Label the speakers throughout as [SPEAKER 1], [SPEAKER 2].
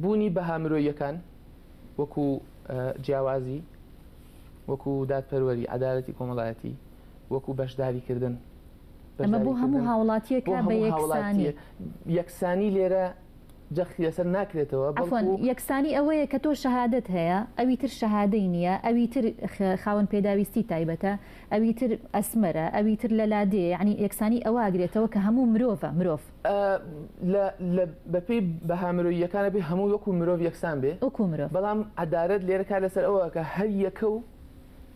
[SPEAKER 1] بوونی بەها مرۆییەکان وەکو جیاوازی، وەکو دادپەروەری عەدالەتی کۆمەڵایەتی، وەکو بەشداریکردن.
[SPEAKER 2] ئەمە بۆ هەموو هاوڵاتیەکە بە
[SPEAKER 1] یەکسانی لێرە جەختی لەسەر ناکرێتەوە.
[SPEAKER 2] عەفوان یەکسانی ئەوەیە کە تۆ شەهادەت هەیە، ئەوی تر شەهادەی نییە، ئەوی تر خاوەن پێداویستی تایبەتە، ئەوی تر ئەسمەرە، ئەوی تر لە لادێ، یعنی یەکسانی ئەوە ئاگرێتەوە کە هەموو مرۆڤ
[SPEAKER 1] بەپێی بەها مرۆییەکانە بێ هەموو وەکو مرۆڤ یەکسان بێ،
[SPEAKER 2] وەکو مرۆڤ.
[SPEAKER 1] بەڵام عەدالەت لێرە کار لەسەر ئەوە کە هەر یەکە و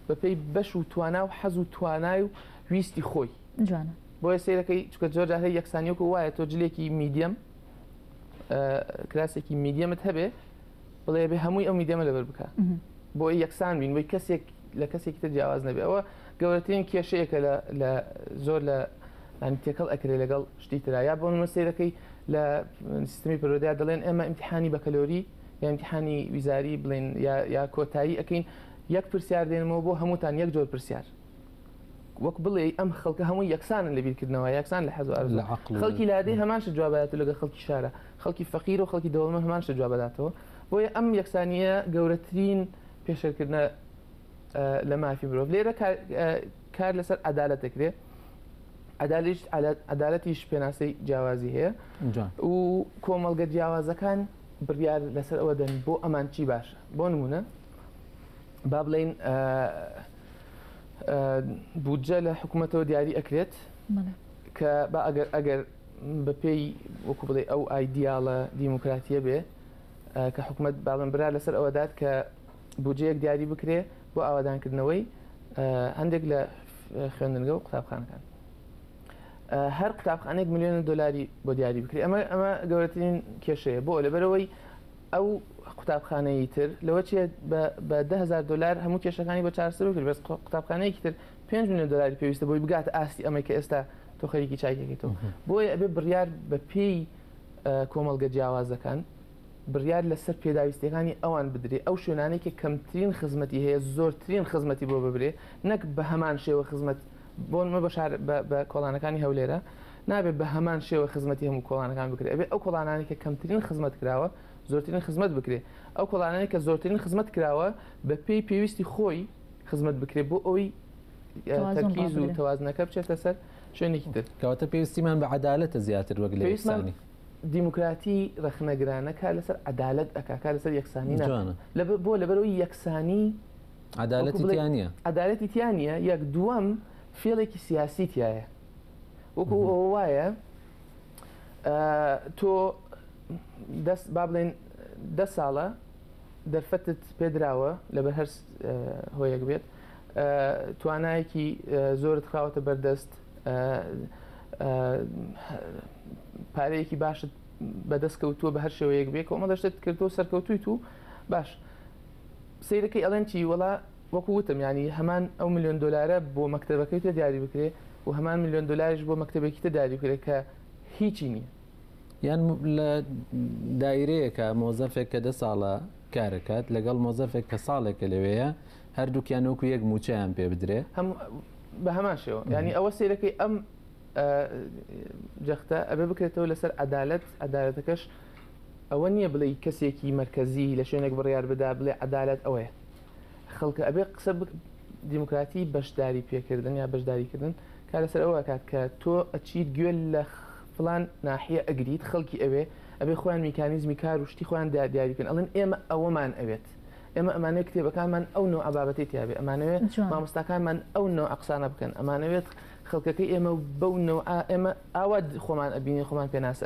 [SPEAKER 1] بەپێی بەش و توانا و حەز و توانای و ویستی خۆی.
[SPEAKER 2] جوانە.
[SPEAKER 1] بۆیە سیرەکەی چکە جۆرجا هەر یەکسانیوەکو وایە تۆ جلێکی میدیەم کراسێکی میدیەمت هەبێ بڵێ بێ هەمووی ئەو میدیەمە لەبەر بکە بۆ یەکسان بین، بۆی کەسێک لە کەسێکی تر جیاواز نەبێ. ئەوە گەورەترین کێشەیەکە لە زۆر لە تێکەڵ ئەکرێ لەگەڵ شتی ترا. یا بۆ نمونە سیرەکەی لە سیستمی پەروەردەیە دەڵێن ئێمە ئیمتیحانی بەکەلۆری یا ئیمتیحانی ویزاری بڵێن یا کۆتایی ئەەکەین، یەک پرسیار دێنمەوە بۆ هەمووتان یەک جۆر پرسیار، وەک بڵێ ئەم خەڵکە هەمووی یەکسانن لە بیرکردنەوە، یەکسان لە حەز و ئەرزوو. خەڵکی لادێ هەمانش جوابەدات لەگە خەڵکی شارە، خەڵکی فەقیر و خەڵکی دەوڵەمەند هەمانش جوابەداتەوە. بۆیە ئەم یەکسانیە گەورەترین پێشەرکردنە لە مافی مرۆڤ. لێرە کار لەسەر عەدالەت دەکرێت. عەدالەتیش پێناسەی جیاوازی هەیە و کۆمەڵگە جیاوازەکان بڕیار لەسەر ئەوە دەن بۆ ئەمان چی باشە. بۆ نمونە با بڵێن بودجە لە حکوومەتەوە دیاری ئەکرێت کە ئەگەر بەپێی وەکو بڵێ ئەو ئایدیاڵە دیموکراتیە بێ کە حکوومەت باڵم برا لەسەر ئەوەدات کە بودجەیەک دیاری بکرێ بۆ ئاوادانکردنەوەی هەندێک لە خوێندنگە و قوتابخانەکان. هەر قوتابخانێک ملیۆنە دۆلاری بۆ دیاری بکرێ. ئەمە گەورەترین کێشەیە بۆ لەبەرەوەی ئەو قوتابخانەی تر لەوە چێ بە 10,000 دلار هەموو کێشەکانی بۆ چارەسەر بکرد، بەس قوتابخانەیەکی تر 5 ملیۆن دلاری پێویستە بۆی بگاتە ئاستی ئەمەی کە ئێستا تۆ خەریکی چاکێکیتەوە. بۆیە ئەبێ بڕیار بە پێی کۆمەڵگە جیاوازەکان بڕیار لەسەر پێداویستیەکانی ئەوان بدرێ، ئەو شوێنانەی کە کەمترین خزمەتی هەیە زۆرترین خزمەتی بۆ ببرێ، نەک بە هەمان شێوە خزمەت بۆنمە بە کۆڵانەکانی هەولێرە نابێت بە هەمان شێوە خزمەتی هەموو کۆڵانەکان بکرێت. ئەبێ ئەو کۆڵانانی کە کەمترین خزمەت کراوە زۆرترین خزمەت بکرێ، ئەو کۆڵانانی کە زۆرترین خزمەت کراوە بە پێی پێویستی خۆی خزمەت بکرێت بۆ ئەوی تەرکیز و تەوازنەکە بچێتە سەر شوێنێکی تر.
[SPEAKER 3] کەواتە پێویستیمان بە عەدالەتە زیاتر وەک لە یەکسانی.
[SPEAKER 1] دیموکراتی ڕەخنەگرانە کار لەسەر عەدالەت ئەکا، کار لەسەر یەکسانی ناکات. بۆ لەبەرەوەی یەکسانی
[SPEAKER 3] عەدالەتی تیان نییە.
[SPEAKER 1] عەدالەتی تیان نییە. یەک دووەم فێڵێکی سیاسی تایە. وەکو ئەوە وایە تۆ با بڵێن 10 ساڵە دەرفەتت پێدراوە لەبەر هەر هۆیەک بێت، توانایەکی زۆرت خاوەتە بەردەست، پارەیەکی باشت بەدەست کەوتووە بە هەر شێوەیەک بێت، کۆمە دەشتت کردو سەرکەوتویت و باش سیرەکەی ئەڵێن چی وەڵا وەکو وتم ینی هەمان ئەو ملیۆن دلارە بۆ مەکتەبەکەی تە دیاری بکرێ و هەمان ملیۆن دلاریش بۆ مەکتەبێکی تە دیاری بکرێت کە هیچی نییە.
[SPEAKER 3] یان لە دایرەیەکە مۆزەفێک کە 10 ساڵە کارەکات لەگەڵ مۆزەفێک کە ساڵێکە لەوەیە هەردووکیان وەکو یەک موچەیان پێ بدرێ
[SPEAKER 1] بە هەمان شێوە. ینی ئەوە سیرەکەی ئەم جەختە ئەبێ بکرێتەوە لەسەر عەدالەت. عەدالەتەکەش ئەوە نییە بڵێ کەسێکی مەرکەزی لە شوێنێک بڕیار بدا بڵێ عەدالەت ئەوەیە. خەڵکە ئەبێ قسە دیموکراتی بەشداری پێکردن یا بەشداریکردن کار لەسەر ئەوە کات کە تۆ ئەچیت گوێ لە فڵان ناحیە ئەگریت خەڵکی ئەبێ خۆیان میکانیزمی کار و شتی خۆیان دیاریکردن ئەڵێن ئێمە ئەوەمان ئەوێت، ئێمە ئەمانەوێت کتێبەکانمان ئەو نوع ئابابەتی تیاابێ، ئەمانەوێت مامۆستاکانمان ئەو نوع ئەقسانە بکەن، ئەمانەوێت خەڵکەکەی ئێمە بەو نوع ئێمە ئاوا خۆمان ئەبینی خۆمان پێناسە